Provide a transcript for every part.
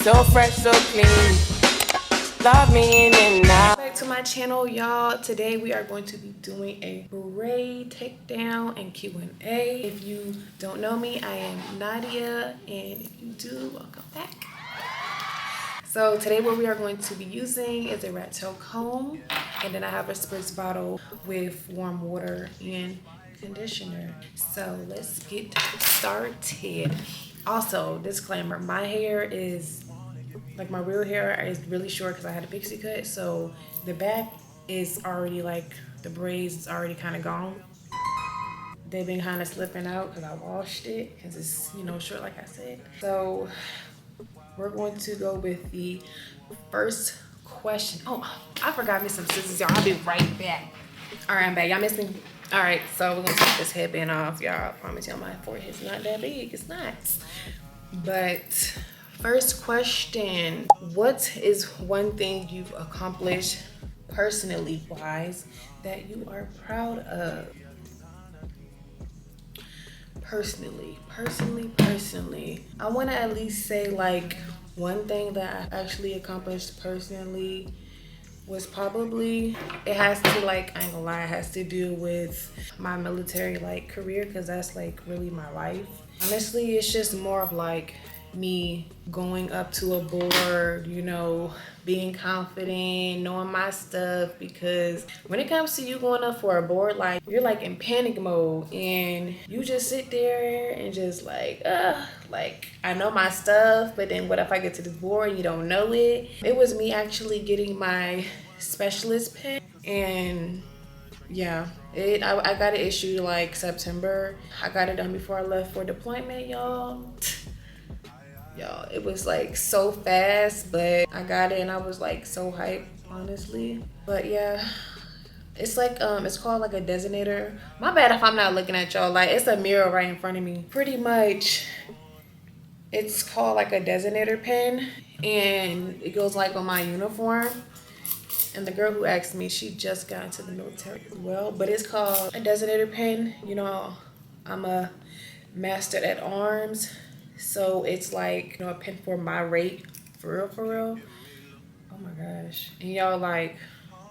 So fresh, so clean. Love me in and out. Back to my channel, y'all. Today we are going to be doing a braid takedown and Q&A. If you don't know me, I am Nadia, and if you do, welcome back. So today what we are going to be using is a rat tail comb, and then I have a spritz bottle with warm water and conditioner. So let's get started. Also, disclaimer, my hair is like, my real hair is really short because I had a pixie cut, so the back is already like, the braids is already kind of gone. They've been kind of slipping out because I washed it because it's, you know, short like I said. So we're going to go with the first question. Oh, I forgot me some scissors, y'all. I'll be right back. All right, I'm back. Y'all missed me? All right, so we're gonna take this headband off, y'all. I promise y'all my forehead's not that big. It's not. But first question, what is one thing you've accomplished personally wise that you are proud of? Personally, I want to at least say, like, one thing that I actually accomplished personally was probably, it has to, like, I ain't gonna lie, it has to do with my military, like, career, because that's, like, really my life. Honestly, it's just more of, like, me going up to a board, you know, being confident, knowing my stuff, because when it comes to you going up for a board, like, you're like in panic mode and you just sit there and just like I know my stuff, but then what if I get to this board and you don't know it? It was me actually getting my specialist pin, and yeah, I got it issued like September. I got it done before I left for deployment, y'all. Y'all, it was like so fast, but I got it and I was like so hyped, honestly. But yeah, it's like it's called like a designator. My bad if I'm not looking at y'all. Like, it's a mirror right in front of me. Pretty much, it's called like a designator pen, and it goes like on my uniform. And the girl who asked me, she just got into the military as well. But it's called a designator pen. You know, I'm a master at arms. So it's like, you know, a pin for my rate. For real, for real. Oh my gosh. And y'all, like,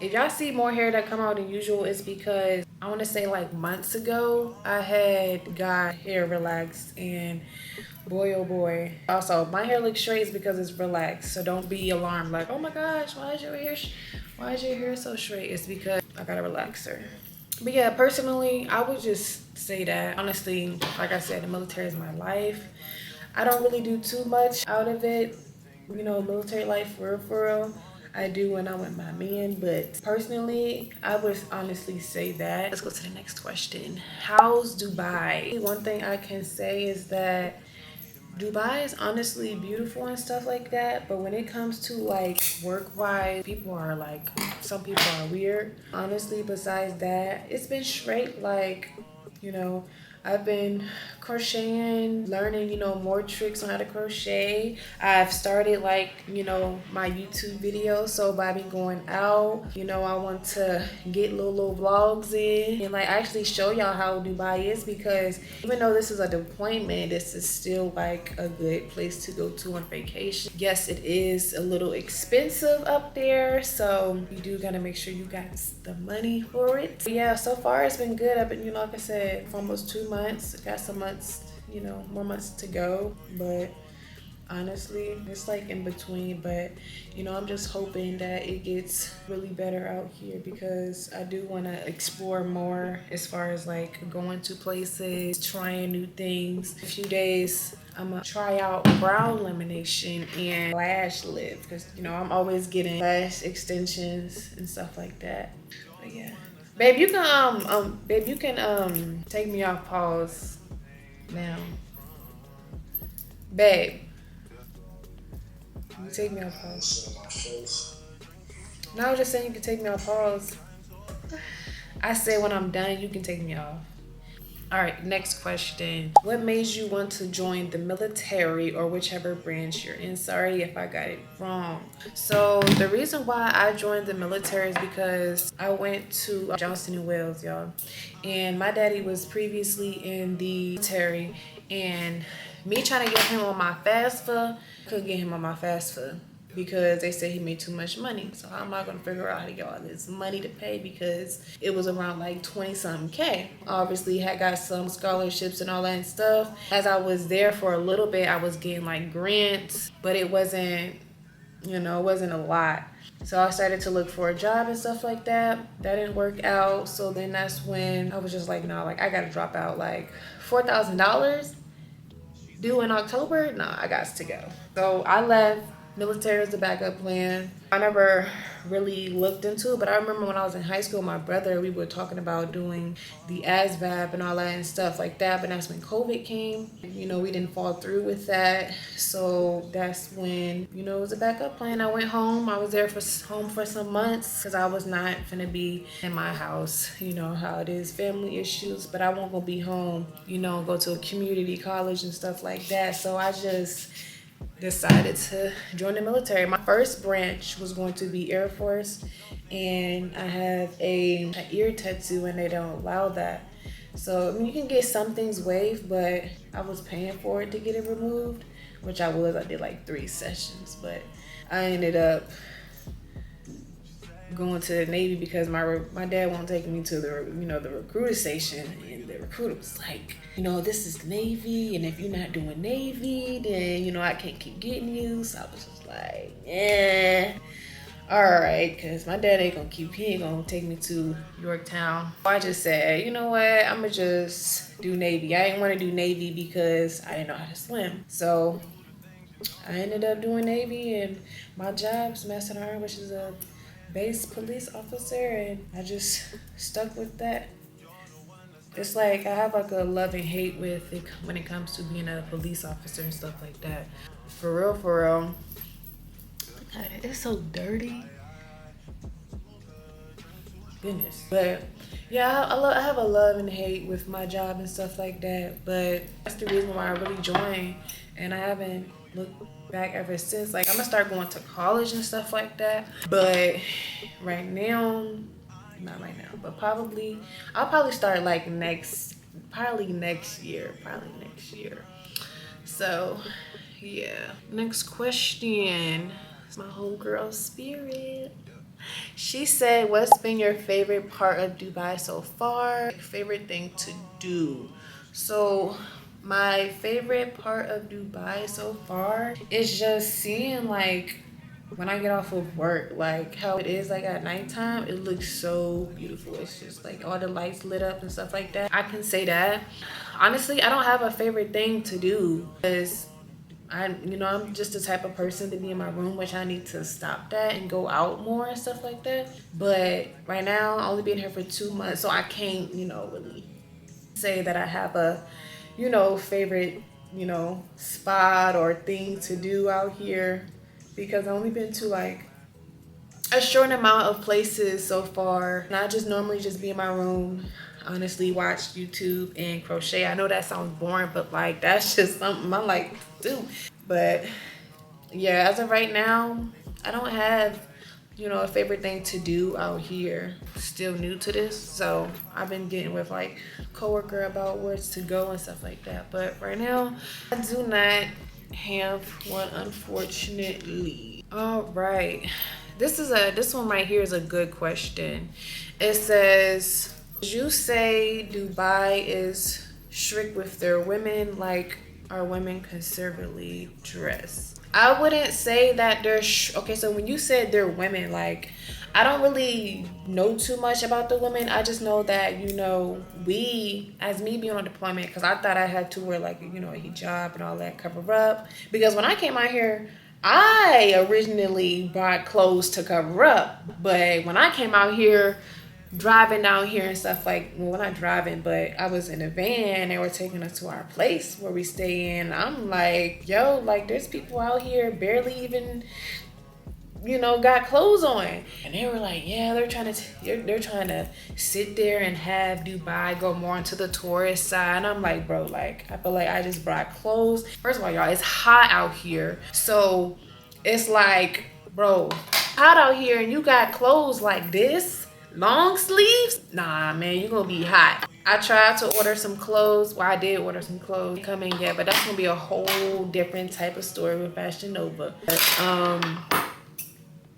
if y'all see more hair that come out than usual, it's because I want to say like months ago, I had got hair relaxed, and boy, oh boy. Also, my hair looks straight is because it's relaxed. So don't be alarmed like, oh my gosh, why is your hair so straight? It's because I got a relaxer. But yeah, personally, I would just say that, honestly, like I said, the military is my life. I don't really do too much out of it, you know, military life, for real. I do when I'm with my man, but personally, I would honestly say that. Let's go to the next question. How's Dubai? One thing I can say is that Dubai is honestly beautiful and stuff like that, but when it comes to like work-wise, people are like, some people are weird. Honestly, besides that, it's been straight. Like, you know, I've been crocheting, learning, you know, more tricks on how to crochet. I've started, like, you know, my YouTube videos. So by me going out, you know, I want to get little vlogs in and like actually show y'all how Dubai is, because even though this is a deployment, this is still like a good place to go to on vacation. Yes, it is a little expensive up there, so you do gotta make sure you got the money for it. But yeah, so far it's been good. I've been, you know, like I said, for almost 2 months. Got some months, you know, more months to go, but honestly, it's like in between. But you know, I'm just hoping that it gets really better out here, because I do want to explore more as far as like going to places, trying new things. In a few days I'm gonna try out brow lamination and lash lift, because you know I'm always getting lash extensions and stuff like that. But yeah, babe, you can take me off pause now. Babe, you take me off pause. No, I was just saying you can take me off pause. I said when I'm done, you can take me off. All right, next question. What made you want to join the military or whichever branch you're in? Sorry if I got it wrong. So the reason why I joined the military is because I went to Johnston & Wales, y'all. And my daddy was previously in the military, and me trying to get him on my FAFSA, couldn't get him on my FAFSA because they said he made too much money. So how am I gonna figure out how to get all this money to pay, because it was around like 20 something K. Obviously had got some scholarships and all that stuff. As I was there for a little bit, I was getting like grants, but it wasn't, it wasn't a lot. So I started to look for a job and stuff like that. That didn't work out. So then that's when I was just like, no, like I gotta drop out. Like $4,000 due in October? No, I got to go. So I left. Military was the backup plan. I never really looked into it, but I remember when I was in high school, my brother, we were talking about doing the ASVAB and all that and stuff like that, but that's when COVID came. We didn't fall through with that. So that's when, it was a backup plan. I went home. I was there home for some months because I was not gonna be in my house. You know how it is, family issues, but I won't go be home, go to a community college and stuff like that. So I just decided to join the military. My first branch was going to be Air Force, and I have an ear tattoo and they don't allow that. So you can get some things waived, but I was paying for it to get it removed, which I did like 3 sessions, but I ended up going to the Navy because my dad won't take me to the the recruiter station, and the recruiter was like, this is Navy, and if you're not doing Navy, then I can't keep getting you. So I was just like, all right, because my dad he ain't gonna take me to Yorktown. I just said, you know what, I'm gonna just do Navy. I didn't want to do Navy because I didn't know how to swim. So I ended up doing Navy, and my job's Master Sergeant, which is a base police officer, and I just stuck with that. It's like I have like a love and hate with it when it comes to being a police officer and stuff like that. For real. Look at it. It's so dirty. Goodness. But yeah, I have a love and hate with my job and stuff like that. But that's the reason why I really joined, and I haven't looked back ever since. Like I'm gonna start going to college and stuff like that. But right now, not right now, but I'll probably start like next year. So yeah. Next question. My homegirl Spirit. She said, what's been your favorite part of Dubai so far? Favorite thing to do. So my favorite part of Dubai so far is just seeing like when I get off of work, like how it is like at nighttime, it looks so beautiful. It's just like all the lights lit up and stuff like that. I can say that. Honestly, I don't have a favorite thing to do because I'm just the type of person to be in my room, which I need to stop that and go out more and stuff like that. But right now, I've only been here for 2 months, so I can't, really say that I have a, favorite, spot or thing to do out here, because I've only been to like a short amount of places so far. And I just normally just be in my room, honestly watch YouTube and crochet. I know that sounds boring, but like that's just something I like to do. But yeah, as of right now, I don't have a favorite thing to do out here. Still new to this, so I've been getting with like coworker about where to go and stuff like that. But right now, I do not have one, unfortunately. All right, this one right here is a good question. It says, would you say Dubai is strict with their women? Like, are women conservatively dressed? I wouldn't say that they're okay. So when you said they're women, like I don't really know too much about the women. I just know that we, as me being on deployment, because I thought I had to wear like a hijab and all that, cover up, because when I came out here, I originally bought clothes to cover up, but when I came out here driving down here and stuff, like, well, not driving, but I was in a van. They were taking us to our place where we stay in. I'm like, yo, like there's people out here barely even got clothes on. And they were like, yeah, they're trying to sit there and have Dubai go more into the tourist side. And I'm like, bro, like I feel like I just brought clothes. First of all, y'all, it's hot out here, so it's like, bro, hot out here and you got clothes like this, long sleeves? Nah, man, you're gonna be hot. I tried to order some clothes. Well, I did order some clothes. Coming yet, but that's gonna be a whole different type of story with Fashion Nova. But,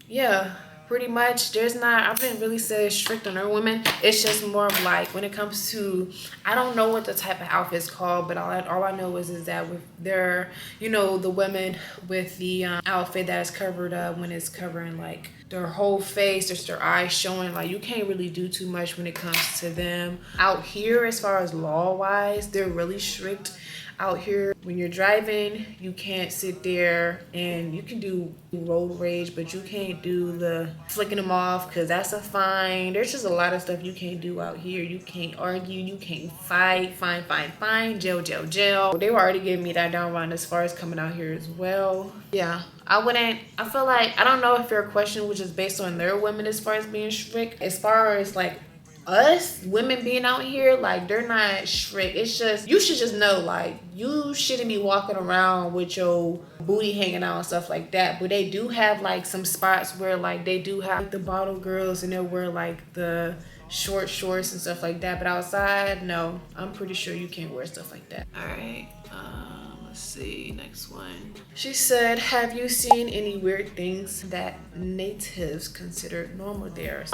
yeah, pretty much there's not, I wouldn't really say strict on our women. It's just more of like when it comes to, I don't know what the type of outfit's called, but all I know is that with their, you know, the women with the outfit that is covered up, when it's covering like their whole face, just their eyes showing, like you can't really do too much when it comes to them. Out here, as far as law wise, they're really strict. Out here, when you're driving, you can't sit there, and you can do road rage, but you can't do the flicking them off because that's a fine. There's just a lot of stuff you can't do out here. You can't argue, you can't fight, fine, jail. They were already giving me that downline as far as coming out here as well. Yeah, I feel like, I don't know if your question was just based on their women as far as being strict. As far as like us women being out here, like they're not strict. It's just, you should just know, like you shouldn't be walking around with your booty hanging out and stuff like that. But they do have like some spots where like they do have the bottle girls, and they'll wear like the short shorts and stuff like that. But outside, no, I'm pretty sure you can't wear stuff like that. All right, let's see, next one. She said, have you seen any weird things that natives consider normal there?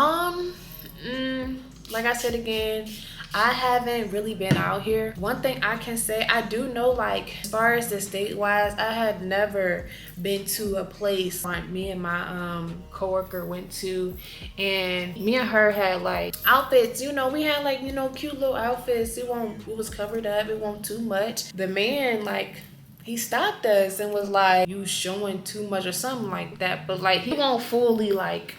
Like I said again, I haven't really been out here. One thing I can say, I do know, like as far as the state wise, I had never been to a place like me and my coworker went to, and me and her had like outfits, you know, we had like, you know, cute little outfits. It was covered up, it wasn't too much. The man, like, he stopped us and was like, you showing too much or something like that. But like he won't fully like,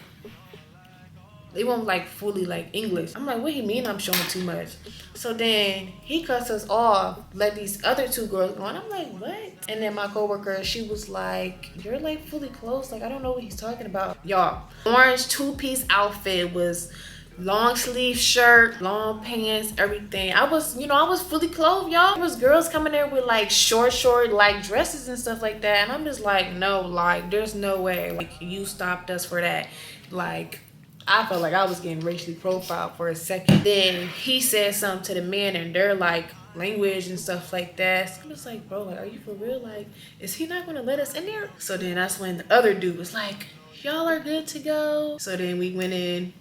they won't like fully like English. I'm like, what he mean I'm showing too much? So then he cuts us off, let these other two girls go, and I'm like, what? And then my coworker, she was like, you're like fully clothed, like I don't know what he's talking about. Y'all, orange two-piece outfit, was long sleeve shirt, long pants, everything. I was fully clothed, y'all. There was girls coming there with like short like dresses and stuff like that, and I'm just like, no, like there's no way, like you stopped us for that. Like, I felt like I was getting racially profiled for a second. Then he said something to the men, and they're like language and stuff like that. So I'm just like, bro, like, are you for real? Like, is he not gonna let us in there? So then that's when the other dude was like, y'all are good to go. So then we went in.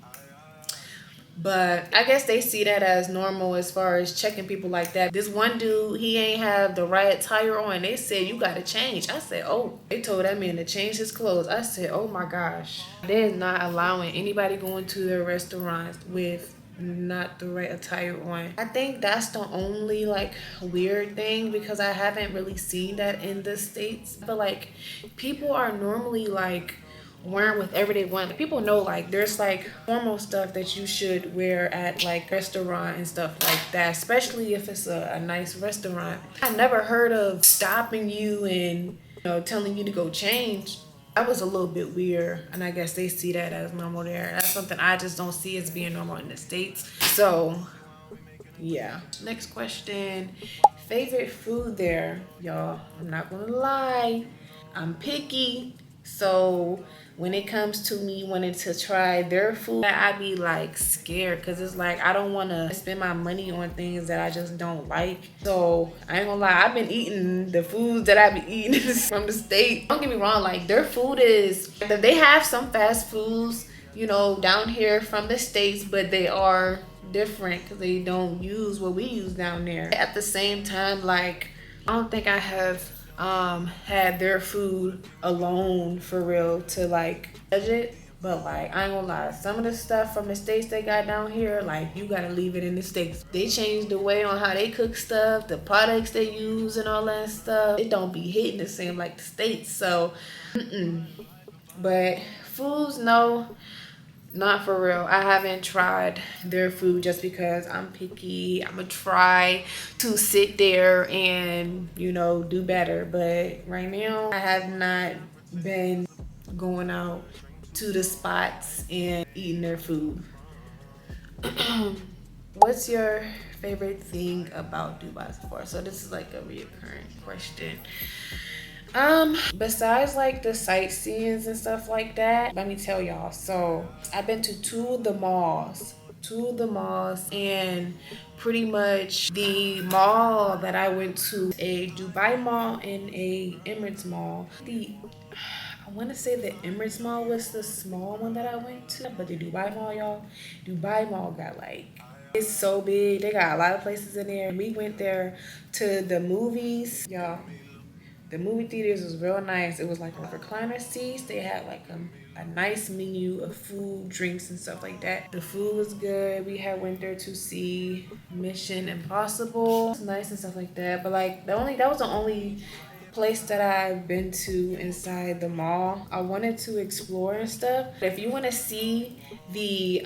But I guess they see that as normal as far as checking people like that. This one dude, he ain't have the right attire on. They said, you gotta change. I said, oh. They told that man to change his clothes. I said, oh my gosh. They're not allowing anybody going to their restaurants with not the right attire on. I think that's the only like weird thing, because I haven't really seen that in the States. I feel like people are normally like wearing whatever they want. People know like there's like formal stuff that you should wear at like restaurant and stuff like that, especially if it's a nice restaurant. I never heard of stopping you and, you know, telling you to go change. That was a little bit weird, and I guess they see that as normal there. That's something I just don't see as being normal in the States. So yeah. Next question. Favorite food there? Y'all, I'm not gonna lie, I'm picky. So when it comes to me wanting to try their food, I be like scared, because it's like I don't want to spend my money on things that I just don't like. So I ain't gonna lie, I've been eating the foods that I be eating from the States. Don't get me wrong, like their food is, they have some fast foods, you know, down here from the States, but they are different because they don't use what we use down there. At the same time, like I don't think I have had their food alone for real to like judge it. But like I ain't gonna lie, some of the stuff from the States they got down here, like you gotta leave it in the States. They changed the way on how they cook stuff, the products they use and all that stuff. It don't be hitting the same like the States. So but foods, no, not for real. I haven't tried their food just because I'm picky. I'm gonna try to sit there and, you know, do better. But right now, I have not been going out to the spots and eating their food. What's your favorite thing about Dubai so far? So this is like a reoccurring question. Besides like the sightseeing and stuff like that, let me tell y'all. So I've been to 2 of the malls two of the malls, and pretty much the mall that I went to, a Dubai mall and a Emirates mall. I want to say the Emirates mall was the small one that I went to, but the Dubai mall, y'all, Dubai mall got like, it's so big. They got a lot of places in there. We went there to the movies, y'all. The movie theaters was real nice. It was like a recliner seats. They had like a nice menu of food, drinks, and stuff like that. The food was good. We had went there to see Mission Impossible. It was nice and stuff like that. But like that was the only place that I've been to inside the mall. I wanted to explore and stuff. If you want to see the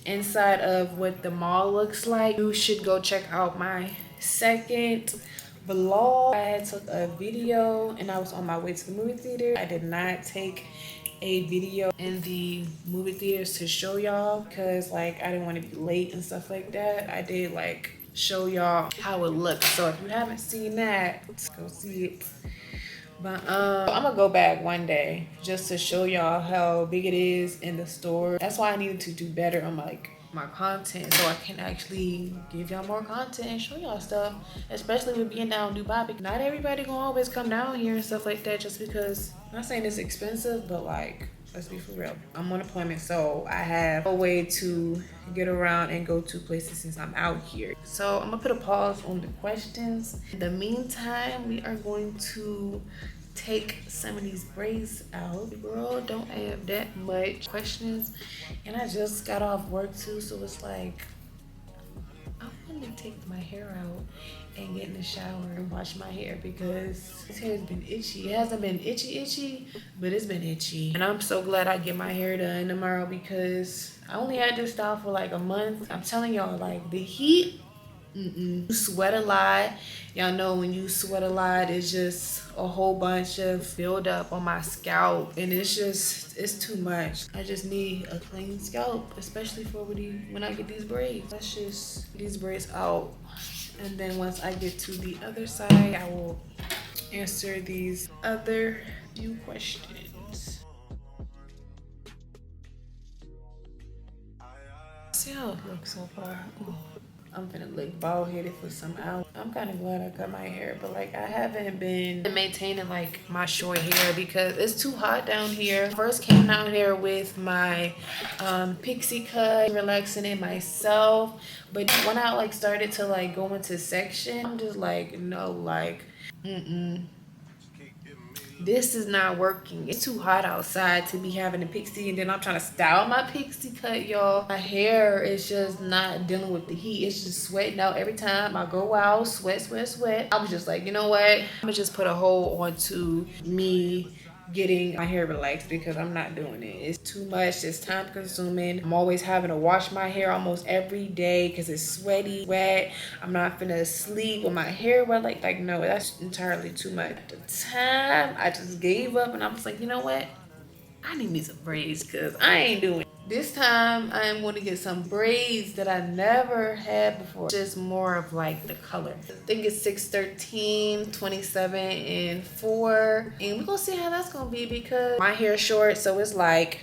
inside of what the mall looks like, you should go check out my second vlog. I had took a video and I was on my way to the movie theater. I did not take a video in the movie theaters to show y'all because like I didn't want to be late and stuff like that. I did like show y'all how it looks. So if you haven't seen that, go see it. But I'm gonna go back one day just to show y'all how big it is in the store. That's why I needed to do better on my content, so I can actually give y'all more content and show y'all stuff, especially with being down in Dubai. Because not everybody gonna always come down here and stuff like that just because, I'm not saying it's expensive, but like, let's be for real. I'm on appointment, so I have a way to get around and go to places since I'm out here. So I'm gonna put a pause on the questions. In the meantime, we are going to take some of these braids out. Girl, don't have that much questions, and I just got off work too, so it's like I want to take my hair out and get in the shower and wash my hair because this hair's been itchy. It hasn't been itchy, but it's been itchy. And I'm so glad I get my hair done tomorrow because I only had this style for like a month. I'm telling y'all, like the heat, you sweat a lot. Y'all know when you sweat a lot, it's just a whole bunch of buildup on my scalp, and it's too much. I just need a clean scalp, especially for when I get these braids. Let's just get these braids out, and then once I get to the other side, I will answer these other few questions. See how it looks so far. Ooh. I'm finna look bald headed for some hours. I'm kind of glad I cut my hair, but like I haven't been maintaining like my short hair because it's too hot down here. First came down here with my pixie cut, relaxing it myself, but when I like started to like go into section, I'm just like, no, like this is not working. It's too hot outside to be having a pixie, and then I'm trying to style my pixie cut, y'all. My hair is just not dealing with the heat. It's just sweating out every time I go out. Sweat. I was just like, you know what? I'm gonna just put a hold onto me getting my hair relaxed because I'm not doing it. It's too much. It's time consuming. I'm always having to wash my hair almost every day because it's sweaty, wet. I'm not finna sleep with my hair wet. Like no, that's entirely too much. At the time, I just gave up and I was like, you know what? I need me some braids because I ain't doing it. This time I am going to get some braids that I never had before. Just more of like the color. I think it's 613, 27, and 4. And we're going to see how that's going to be because my hair is short. So it's like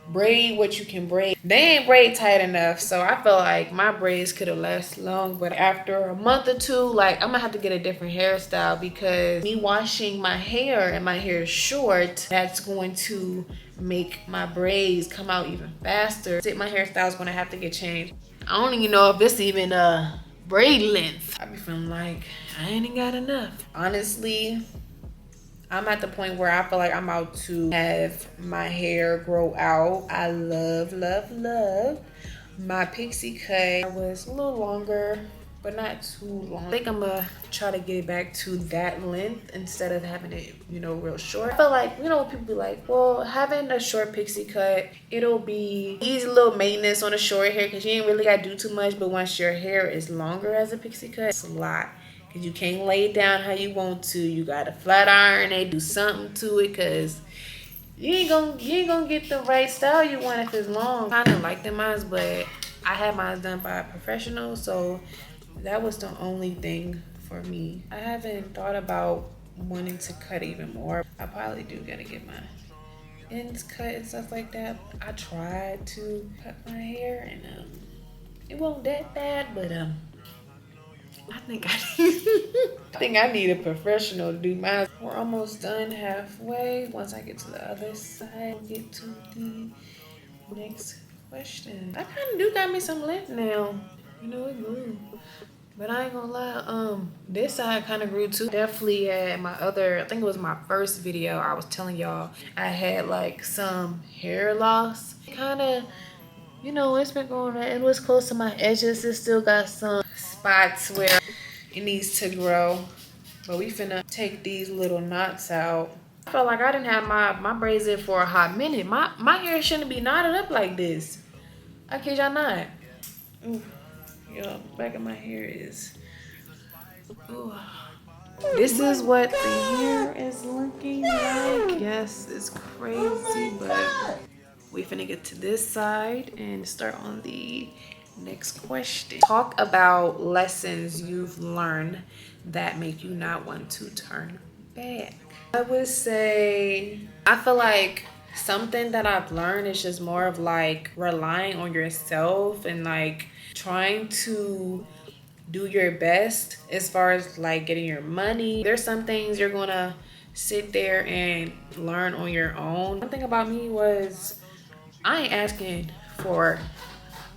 braid what you can braid. They ain't braid tight enough. So I feel like my braids could have lasted long. But after a month or two, like I'm going to have to get a different hairstyle because me washing my hair and my hair is short, that's going to make my braids come out even faster. My hairstyle is going to have to get changed. I don't even know if it's even a braid length. I be feeling like I ain't even got enough. Honestly, I'm at the point where I feel like I'm about to have my hair grow out. I love my pixie cut. I was a little longer, but not too long. I think I'm gonna try to get it back to that length instead of having it, real short. I feel like, people be like, well, having a short pixie cut, it'll be easy little maintenance on a short hair because you ain't really gotta do too much. But once your hair is longer as a pixie cut, it's a lot. Cause you can't lay it down how you want to. You gotta flat iron it, do something to it, cause you ain't gonna get the right style you want if it's long. I kinda like them mine, but I had mine done by a professional, so that was the only thing for me. I haven't thought about wanting to cut even more. I probably do gotta get my ends cut and stuff like that. I tried to cut my hair and it wasn't that bad, but I think I think I need a professional to do mine. We're almost done halfway. Once I get to the other side, we'll get to the next question. I kind of do got me some left now. You know, it grew. But I ain't gonna lie, this side kind of grew too. Definitely at my other, I think it was my first video, I was telling y'all I had like some hair loss. Kind of, you know, it's been going on. It was close to my edges. It still got some spots where it needs to grow. But we finna take these little knots out. I felt like I didn't have my braids in for a hot minute. My hair shouldn't be knotted up like this. I kid y'all not. Ooh. Yo, back of my hair is. Ooh. This is what the hair is looking like. Yes, it's crazy, but we finna get to this side and start on the next question. Talk about lessons you've learned that make you not want to turn back. I would say, I feel like something that I've learned is just more of like relying on yourself and like trying to do your best as far as like getting your money. There's some things you're gonna sit there and learn on your own. One thing about me was I ain't asking for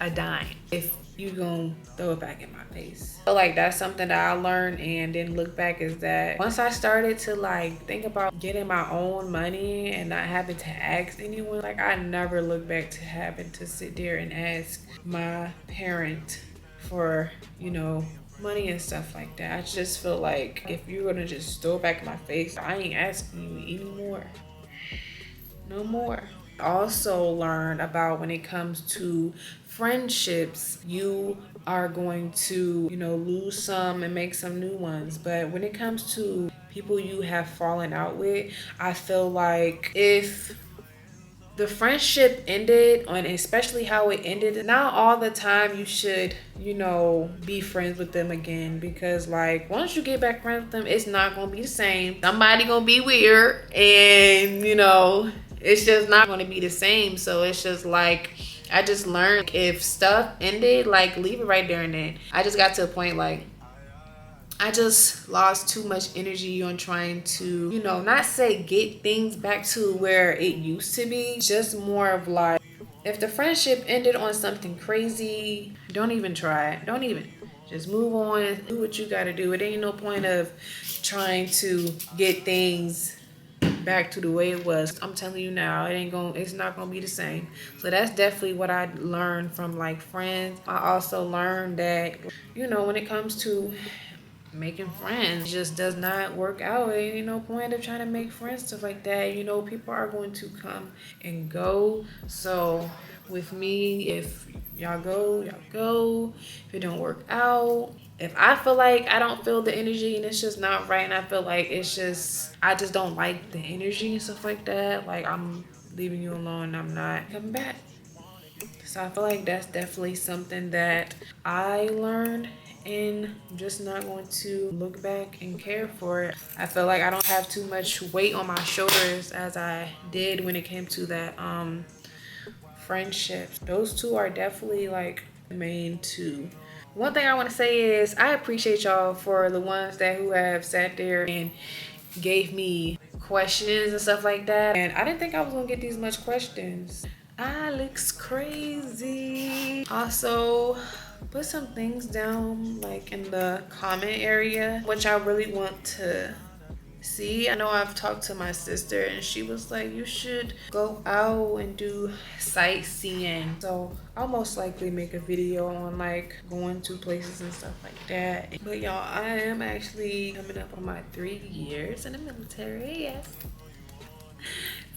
a dime if you gonna throw it back in my face. So like that's something that I learned and then look back is that once I started to like think about getting my own money and not having to ask anyone, like I never look back to having to sit there and ask my parent for, you know, money and stuff like that. I just feel like if you're gonna just throw it back in my face, I ain't asking you anymore. No more. Also learn about when it comes to friendships, you are going to, you know, lose some and make some new ones. But when it comes to people you have fallen out with, I feel like if the friendship ended, and especially how it ended, not all the time you should, you know, be friends with them again, because like once you get back friends with them, it's not gonna be the same. Somebody gonna be weird, and you know, it's just not gonna be the same. So it's just like I just learned if stuff ended, like leave it right there and then. I just got to a point like I just lost too much energy on trying to, you know, not say get things back to where it used to be. Just more of like, if the friendship ended on something crazy, don't even try it. Don't even. Just move on. Do what you gotta do. It ain't no point of trying to get things back to the way it was. I'm telling you now, it's not gonna be the same. So that's definitely what I learned from like friends. I also learned that, you know, when it comes to making friends, it just does not work out. Ain't no point of trying to make friends, stuff like that. You know, people are going to come and go. So with me, if y'all go, y'all go. If it don't work out, if I feel like I don't feel the energy and it's just not right, and I feel like it's just, I just don't like the energy and stuff like that, like I'm leaving you alone, I'm not coming back. So I feel like that's definitely something that I learned, and I'm just not going to look back and care for it. I feel like I don't have too much weight on my shoulders as I did when it came to that friendship. Those two are definitely like the main two. One thing I want to say is I appreciate y'all for the ones that who have sat there and gave me questions and stuff like that. And I didn't think I was gonna get these much questions. Looks crazy. Also, put some things down like in the comment area, which I really want to see. I know I've talked to my sister and she was like, you should go out and do sightseeing. So I'll most likely make a video on like going to places and stuff like that. But y'all, I am actually coming up on my 3 years in the military. Yes,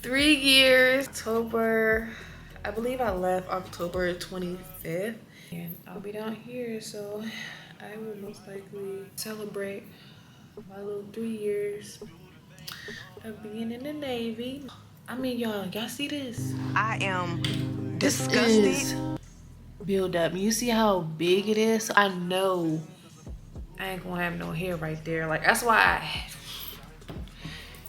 3 years. October, I believe I left October 25th, and I'll be down here, so I will most likely celebrate my little 3 years of being in the Navy. I mean, y'all see this? I am Disgusted. This is build up. You see how big it is? I know I ain't gonna have no hair right there. Like that's why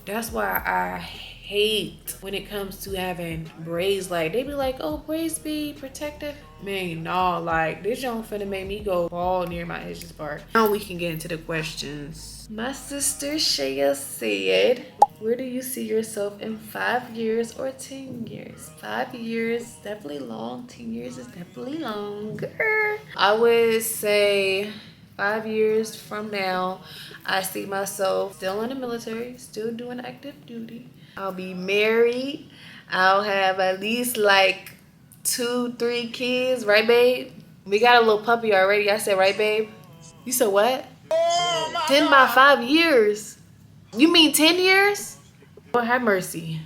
I hate when it comes to having braids. Like, they be like, oh, braids be protective. Man, no, like, this don't finna make me go all near my edges part. Now we can get into the questions. My sister Shaya said, where do you see yourself in 5 years or 10 years? 5 years, definitely long. 10 years is definitely longer. I would say 5 years from now, I see myself still in the military, still doing active duty. I'll be married. I'll have at least like 2-3 kids, right, babe? We got a little puppy already. I said, right, babe? You said what? 10 by 5 years. You mean 10 years? Lord have mercy.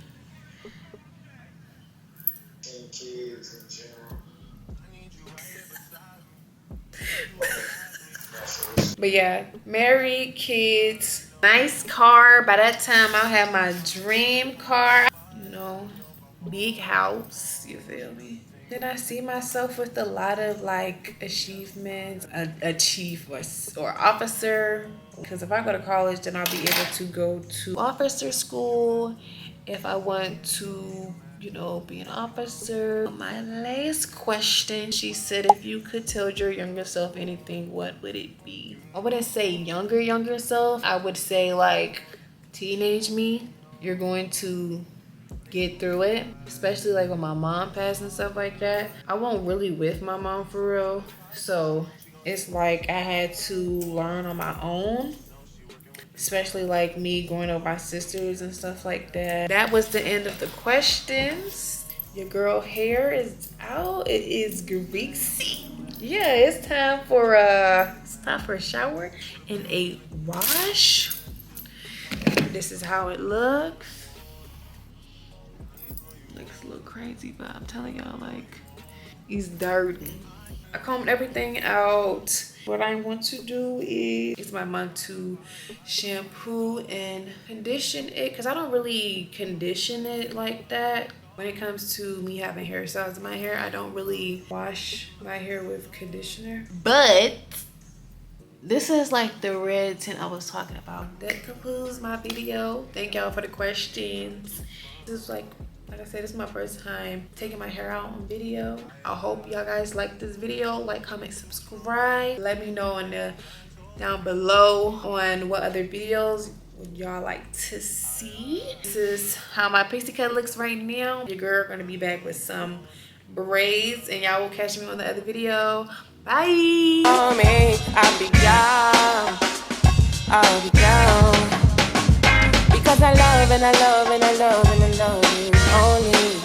But yeah, married, kids, nice car. By that time, I'll have my dream car. You know, big house. You feel me? Then I see myself with a lot of like achievements, a chief or officer. Because if I go to college, then I'll be able to go to officer school. If I want to, you know, be an officer. My last question, she said, if you could tell your younger self anything, what would it be? I wouldn't say younger self. I would say like teenage me. You're going to get through it, especially like when my mom passed and stuff like that. I wasn't really with my mom for real, so it's like I had to learn on my own, especially like me growing up with my sisters and stuff like that. That was the end of the questions. Your girl hair is out. It is greasy. Yeah, it's time for a shower and a wash. This is how it looks. Looks a little crazy, but I'm telling y'all, like, it's dirty. I combed everything out. What I want to do is, it's my month to shampoo and condition it, because I don't really condition it like that. When it comes to me having hairstyles in my hair, I don't really wash my hair with conditioner. But this is like the red tint I was talking about. That concludes my video. Thank y'all for the questions. This is like I said, this is my first time taking my hair out on video. I hope y'all guys like this video. Like, comment, subscribe. Let me know down below on what other videos would y'all like to see. This is how my pixie cut looks right now. Your girl gonna be back with some braids, and y'all will catch me on the other video. Bye. On me, I'll be gone. I'll be gone. Because I love and I love and I love and I love you only.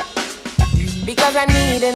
Because I need it.